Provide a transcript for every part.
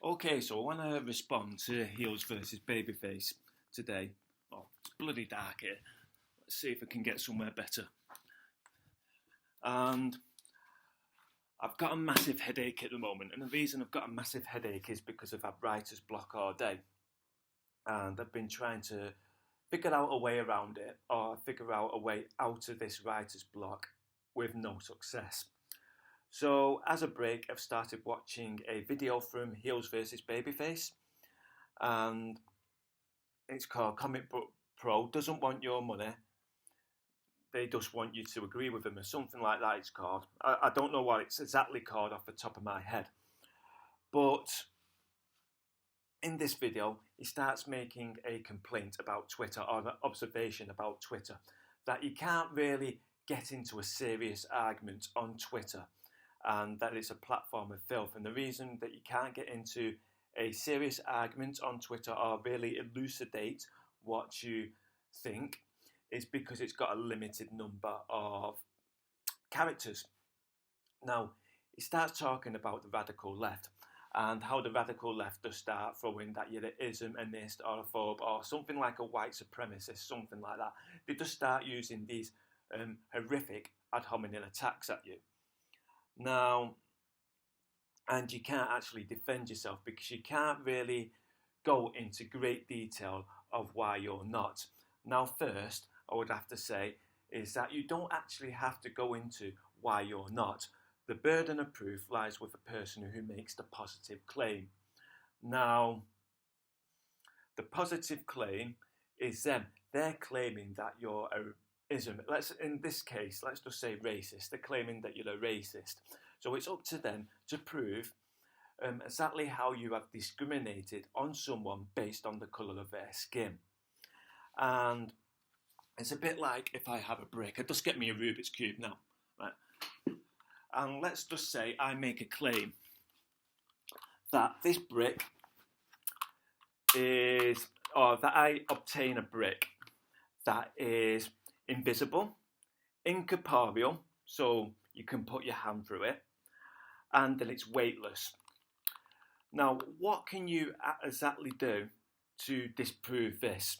Okay, so I want to respond to Heels versus Babyface today. Oh, it's bloody dark here. Let's see if I can get somewhere better. And I've got a massive headache at the moment, and the reason I've got a massive headache is because I've had writer's block all day. And I've been trying to figure out a way around it or figure out a way out of this writer's block with no success. So, as a break, I've started watching a video from Heels versus Babyface, and it's called Comic Book Pro Doesn't Want Your Money. They just want you to agree with them, or something like that. It's called. I don't know what it's exactly called off the top of my head, but in this video, he starts making a complaint about Twitter, or an observation about Twitter, that you can't really get into a serious argument on Twitter, and that it's a platform of filth. And the reason that you can't get into a serious argument on Twitter or really elucidate what you think is because it's got a limited number of characters. Now, he starts talking about the radical left and how the radical left does start throwing that you're an ismist or a phobe or something like a white supremacist, something like that. They just start using these horrific ad hominem attacks at you. Now, and you can't actually defend yourself because you can't really go into great detail of why you're not. Now, first, I would have to say is that you don't actually have to go into why you're not. The burden of proof lies with the person who makes the positive claim. Now, the positive claim is them. They're claiming that you're a in this case, let's just say racist. They're claiming that you're a racist. So it's up to them to prove exactly how you have discriminated on someone based on the colour of their skin. And it's a bit like if I have a brick. I just get me a Rubik's Cube now. Right? And let's just say I make a claim that this brick is, or that I obtain a brick that is invisible, incorporeal, so you can put your hand through it, and then it's weightless. Now, what can you exactly do to disprove this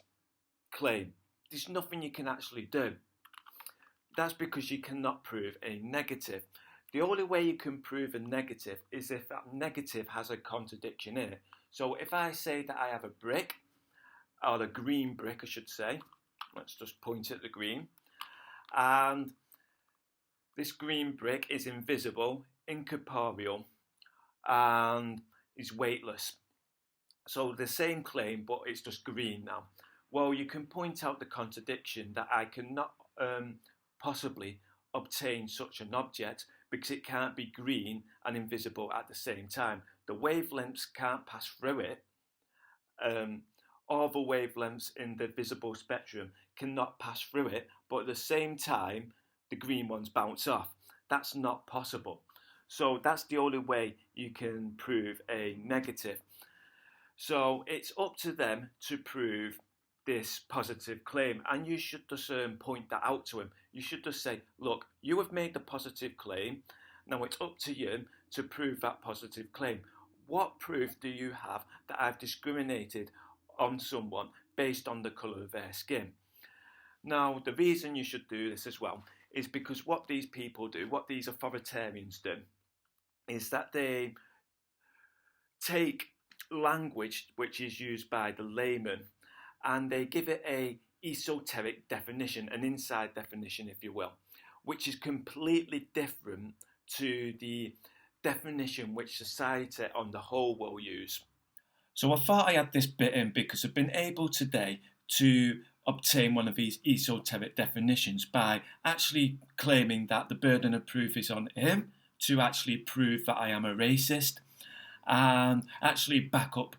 claim? There's nothing you can actually do. That's because you cannot prove a negative. The only way you can prove a negative is if that negative has a contradiction in it. So if I say that I have a brick, or a green brick I should say, let's just point at the green, and this green brick is invisible, incorporeal, and is weightless. So the same claim, but it's just green now. Well, you can point out the contradiction that I cannot possibly obtain such an object because it can't be green and invisible at the same time. The wavelengths can't pass through it. All the wavelengths in the visible spectrum cannot pass through it, but at the same time, the green ones bounce off. That's not possible. So that's the only way you can prove a negative. So it's up to them to prove this positive claim, and you should just point that out to him. You should just say, look, you have made the positive claim, now it's up to you to prove that positive claim. What proof do you have that I've discriminated on someone based on the colour of their skin? Now, the reason you should do this as well is because what these people do, what these authoritarians do, is that they take language which is used by the layman and they give it a esoteric definition, an inside definition if you will, which is completely different to the definition which society on the whole will use. So I thought I had this bit in because I've been able today to obtain one of these esoteric definitions by actually claiming that the burden of proof is on him to actually prove that I am a racist and actually back up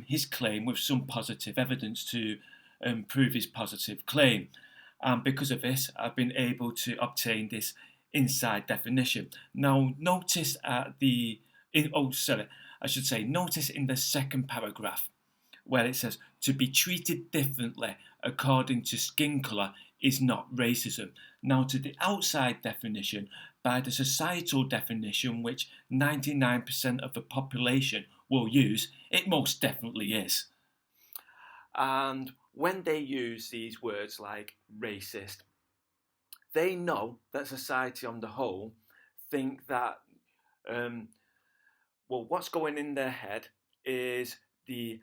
his claim with some positive evidence to prove his positive claim. And because of this, I've been able to obtain this inside definition. Now, notice notice in the second paragraph where it says, to be treated differently according to skin colour is not racism. Now, to the outside definition, by the societal definition, which 99% of the population will use, it most definitely is. And when they use these words like racist, they know that society on the whole think that, um, well, what's going in their head is the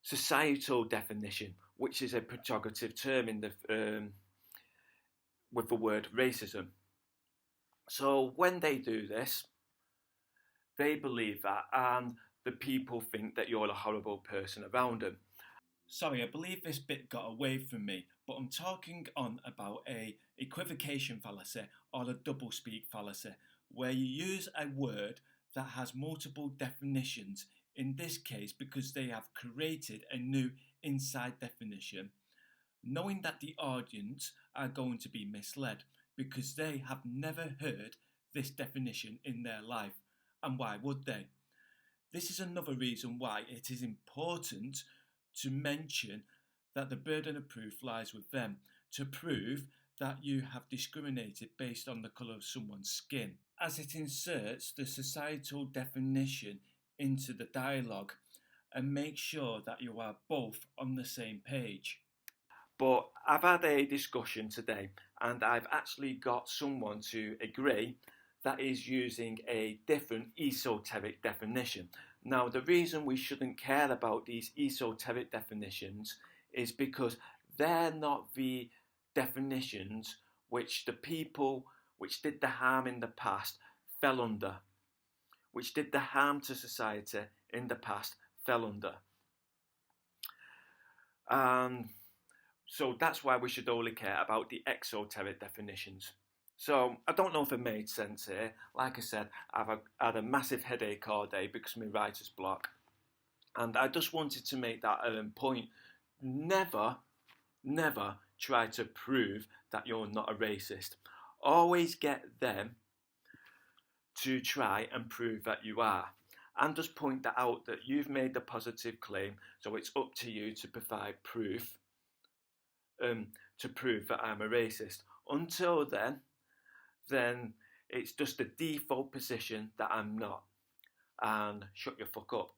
societal definition, which is a pejorative term in the with the word racism. So when they do this, they believe that, and the people think that you're a horrible person around them. Sorry, I believe this bit got away from me, but I'm talking on about a equivocation fallacy or a doublespeak fallacy, where you use a word that has multiple definitions, in this case because they have created a new inside definition, knowing that the audience are going to be misled because they have never heard this definition in their life. And why would they? This is another reason why it is important to mention that the burden of proof lies with them to prove that you have discriminated based on the colour of someone's skin, as it inserts the societal definition into the dialogue and makes sure that you are both on the same page. But I've had a discussion today, and I've actually got someone to agree that is using a different esoteric definition. Now, the reason we shouldn't care about these esoteric definitions is because they're not the definitions which the people which did the harm in the past fell under, which did the harm to society in the past fell under. So that's why we should only care about the exoteric definitions. So I don't know if it made sense here. Like I said, I've had a massive headache all day because of my writer's block. And I just wanted to make that point. Never, never try to prove that you're not a racist. Always get them to try and prove that you are. And just point that out that you've made the positive claim, so it's up to you to provide proof to prove that I'm a racist. Until then it's just a default position that I'm not. And shut your fuck up.